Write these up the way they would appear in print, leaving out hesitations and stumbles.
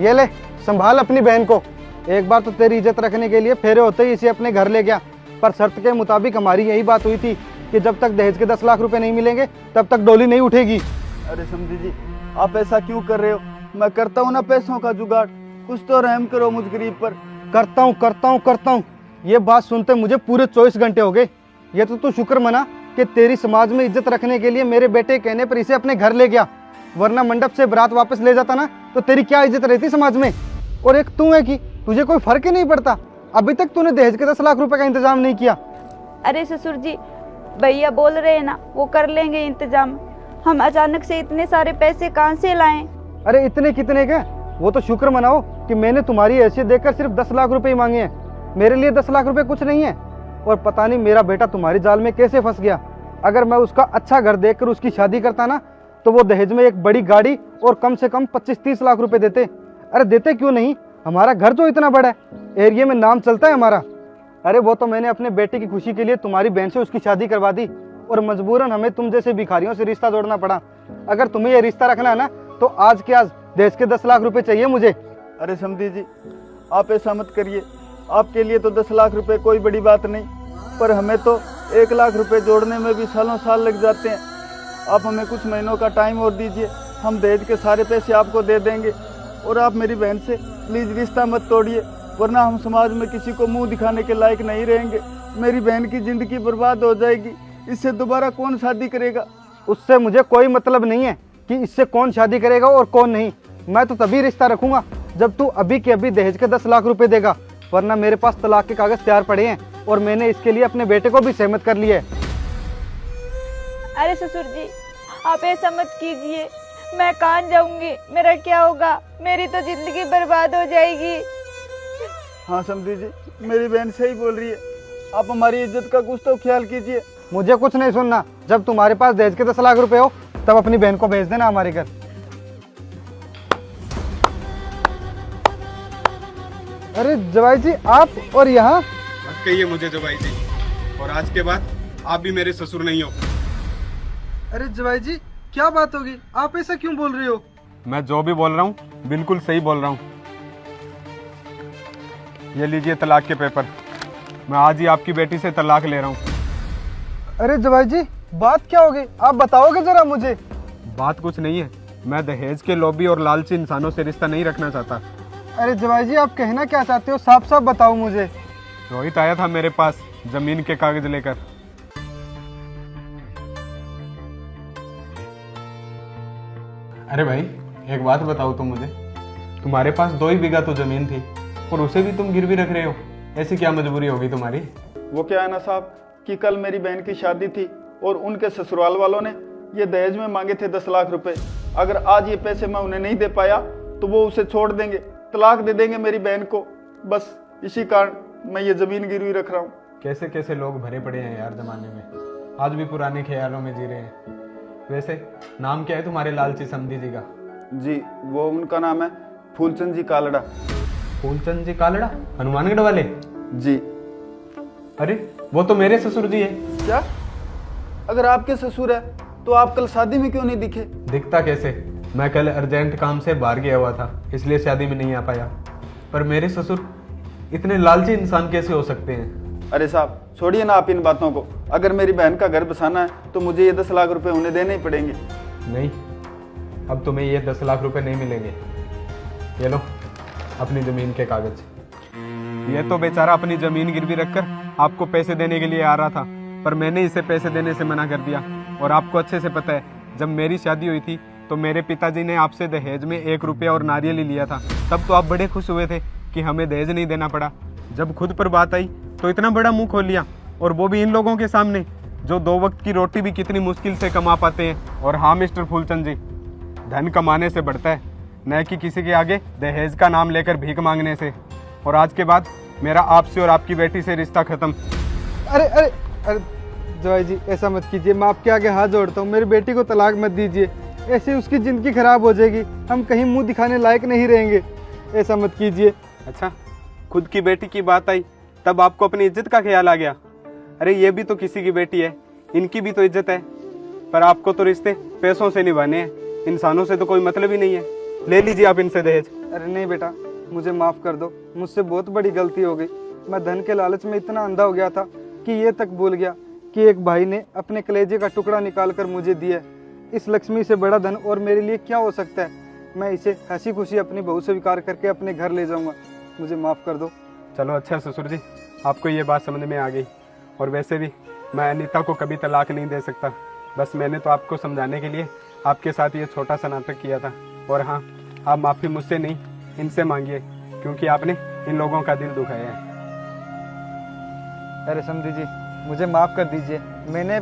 ये ले, संभाल अपनी बहन को। एक बार तो तेरी इज्जत रखने के लिए फेरे होते ही इसे अपने घर ले गया, पर शर्त के मुताबिक हमारी यही बात हुई थी कि जब तक दहेज के 10 लाख रुपए नहीं मिलेंगे तब तक डोली नहीं उठेगी। अरे समधी जी, आप ऐसा क्यों कर रहे हो? मैं करता हूँ ना पैसों का जुगाड़, कुछ तो रहम करो मुझ गरीब पर। करता हूँ। ये बात सुनते मुझे पूरे 24 घंटे हो गए। ये तो तू शुक्र मना कि तेरी समाज में इज्जत रखने के लिए मेरे बेटे कहने पर इसे अपने घर ले गया, वरना मंडप से बारात वापस ले जाता ना तो तेरी क्या इज्जत रहती समाज में। और एक तू है कि तुझे कोई फर्क ही नहीं पड़ता। अभी तक तूने दहेज के 10 लाख रुपए का इंतजाम नहीं किया। अरे ससुर जी, भैया बोल रहे हैं ना, वो कर लेंगे इंतजाम। हम अचानक से इतने सारे पैसे कहाँ से लाएं? अरे इतने कितने के? वो तो शुक्र मनाओ कि मैंने तुम्हारी हैसियत देखकर सिर्फ 10 लाख रुपए ही मांगे हैं। मेरे लिए 10 लाख रुपए कुछ नहीं है। और पता नहीं मेरा बेटा तुम्हारी जाल में कैसे फंस गया। अगर मैं उसका अच्छा घर देखकर उसकी शादी करता ना तो वो दहेज में एक बड़ी गाड़ी और कम से कम 25-30 लाख रुपए देते। अरे देते क्यों नहीं, हमारा घर जो इतना बड़ा है, एरिया में नाम चलता है हमारा। अरे वो तो मैंने अपने बेटे की खुशी के लिए तुम्हारी बहन से उसकी शादी करवा दी और मजबूरन हमें तुम जैसे भिखारियों से रिश्ता जोड़ना पड़ा। अगर तुम्हें ये रिश्ता रखना है ना तो आज के आज दहेज के 10 लाख रुपए चाहिए मुझे। अरे समधी जी, आप ऐसा मत करिए। आपके लिए तो 10 लाख रुपए कोई बड़ी बात नहीं, पर हमें तो 1 लाख रुपए जोड़ने में भी सालों साल लग जाते हैं। आप हमें कुछ महीनों का टाइम और दीजिए, हम दहेज के सारे पैसे आपको दे देंगे। और आप मेरी बहन से प्लीज़ रिश्ता मत तोड़िए, वरना हम समाज में किसी को मुंह दिखाने के लायक नहीं रहेंगे। मेरी बहन की ज़िंदगी बर्बाद हो जाएगी। इससे दोबारा कौन शादी करेगा? उससे मुझे कोई मतलब नहीं है कि इससे कौन शादी करेगा और कौन नहीं। मैं तो तभी रिश्ता रखूंगा जब तू अभी के अभी दहेज के 10 लाख रुपए देगा, वरना मेरे पास तलाक के कागज तैयार पड़े हैं और मैंने इसके लिए अपने बेटे को भी सहमत कर लिया है। अरे ससुर जी, आप ऐसा मत कीजिए। मैं कहाँ जाऊंगी? मेरा क्या होगा? मेरी तो जिंदगी बर्बाद हो जाएगी। हाँ समधी जी, मेरी बहन सही बोल रही है। आप हमारी इज्जत का कुछ तो ख्याल कीजिए। मुझे कुछ नहीं सुनना। जब तुम्हारे पास दहेज के 10 लाख रुपए हो तब अपनी बहन को भेज देना हमारे घर। अरे जवाई जी, आप और यहाँ? मत कहिए मुझे जवाई जी, और आज के बाद आप भी मेरे ससुर नहीं हो। अरे जवाई जी, क्या बात होगी? आप ऐसा क्यों बोल रहे हो? मैं जो भी बोल रहा हूँ बिल्कुल सही बोल रहा हूँ। ये लीजिए तलाक के पेपर। मैं आज ही आपकी बेटी से तलाक ले रहा हूँ। अरे जवाई जी, बात क्या होगी? आप बताओगे जरा मुझे। बात कुछ नहीं है, मैं दहेज के लोभी और लालची इंसानों से रिश्ता नहीं रखना चाहता। अरे जवाई जी, आप कहना क्या चाहते हो? साफ साफ बताओ मुझे। रोहित आया था मेरे पास जमीन के कागज लेकर। अरे भाई, एक बात बताओ तुम मुझे, तुम्हारे पास 2 ही बीघा तो जमीन थी और उसे भी तुम गिरवी रख रहे हो। ऐसी क्या मजबूरी होगी तुम्हारी? वो क्या है ना साहब कि कल मेरी बहन की शादी थी और उनके ससुराल वालों ने ये दहेज में मांगे थे 10 लाख रुपए। अगर आज ये पैसे मैं उन्हें नहीं दे पाया तो वो उसे छोड़ देंगे, तलाक दे देंगे मेरी बहन को। बस इसी कारण मैं ये जमीन गिरवी रख रहा हूँ। कैसे कैसे लोग भरे पड़े हैं यार जमाने में, आज भी पुराने ख्यालों में जी रहे हैं। वैसे नाम क्या है तुम्हारे लालची समधी जी का? जी, वो उनका नाम है फूलचंद जी कालड़ा। फूलचंद जी कालड़ा, हनुमानगढ़ वाले? जी। अरे वो तो मेरे ससुर जी है। क्या? अगर आपके ससुर है तो आप कल शादी में क्यों नहीं दिखे? दिखता कैसे, मैं कल अर्जेंट काम से बाहर गया हुआ था, इसलिए शादी में नहीं आ पाया। पर मेरे ससुर इतने लालची इंसान कैसे हो सकते हैं? अरे साहब छोड़िए ना आप इन बातों को। अगर मेरी बहन का घर बसाना है तो मुझे ये 10 लाख रुपए उन्हें देने ही पड़ेंगे। नहीं, अब तुम्हें ये 10 लाख रुपए नहीं मिलेंगे। ये लो अपनी जमीन के कागज। ये तो बेचारा अपनी जमीन गिरवी रखकर आपको पैसे देने के लिए आ रहा था, पर मैंने इसे पैसे देने से मना कर दिया। और आपको अच्छे से पता है, जब मेरी शादी हुई थी तो मेरे पिताजी ने आपसे दहेज में 1 रुपया और नारियल ही लिया था। तब तो आप बड़े खुश हुए थे कि हमें दहेज नहीं देना पड़ा। जब खुद पर बात आई तो इतना बड़ा मुंह खोल लिया, और वो भी इन लोगों के सामने जो 2 वक्त की रोटी भी कितनी मुश्किल से कमा पाते हैं। और हाँ मिस्टर फूलचंद जी, धन कमाने से बढ़ता है, न कि किसी के आगे दहेज का नाम लेकर भीख मांगने से। और आज के बाद मेरा आपसे और आपकी बेटी से रिश्ता खत्म। अरे अरे अरे जवाई जी, ऐसा मत कीजिए। मैं आपके आगे हाथ जोड़ता हूँ, मेरी बेटी को तलाक मत दीजिए। ऐसे उसकी ज़िंदगी खराब हो जाएगी, हम कहीं मुंह दिखाने लायक नहीं रहेंगे। ऐसा मत कीजिए। अच्छा, खुद की बेटी की बात आई तब आपको अपनी इज्जत का ख्याल आ गया। अरे ये भी तो किसी की बेटी है, इनकी भी तो इज्जत है। पर आपको तो रिश्ते पैसों से निभाने हैं, इंसानों से तो कोई मतलब ही नहीं है। ले लीजिए आप इनसे दहेज। अरे नहीं बेटा, मुझे माफ़ कर दो, मुझसे बहुत बड़ी गलती हो गई। मैं धन के लालच में इतना अंधा हो गया था कि ये तक भूल गया कि एक भाई ने अपने कलेजे का टुकड़ा निकाल कर मुझे दिया। इस लक्ष्मी से बड़ा धन और मेरे लिए क्या हो सकता है। मैं इसे हंसी खुशी अपनी बहू स्वीकार करके अपने घर ले जाऊंगा। मुझे माफ़ कर दो। चलो अच्छा ससुर जी, आपको ये बात समझ में आ गई। और वैसे भी मैं अनीता को कभी तलाक नहीं दे सकता। बस मैंने तो आपको समझाने के लिए आपके साथ ये छोटा सा नाटक किया था। और हाँ, आप माफ़ी मुझसे नहीं, इनसे मांगिए, क्योंकि आपने इन लोगों का दिल दुखाया है। अरे समधी जी, मुझे माफ़ कर दीजिए। मैंने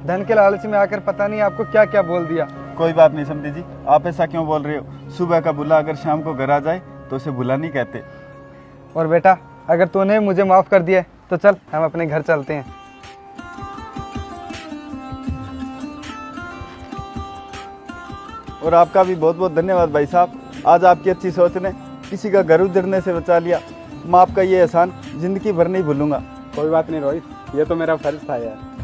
धन के लालच में आकर पता नहीं आपको क्या क्या बोल दिया। कोई बात नहीं समधी जी, आप ऐसा क्यों बोल रहे हो। सुबह का बुला अगर शाम को घर आ जाए तो उसे बुला नहीं कहते। और बेटा, अगर तूने मुझे माफ़ कर दिया है तो चल हम अपने घर चलते हैं। और आपका भी बहुत बहुत धन्यवाद भाई साहब। आज आपकी अच्छी सोच ने किसी का घर उजड़ने से बचा लिया। मैं आपका ये एहसान जिंदगी भर नहीं भूलूंगा। कोई बात नहीं रोहित, ये तो मेरा फर्ज था यार।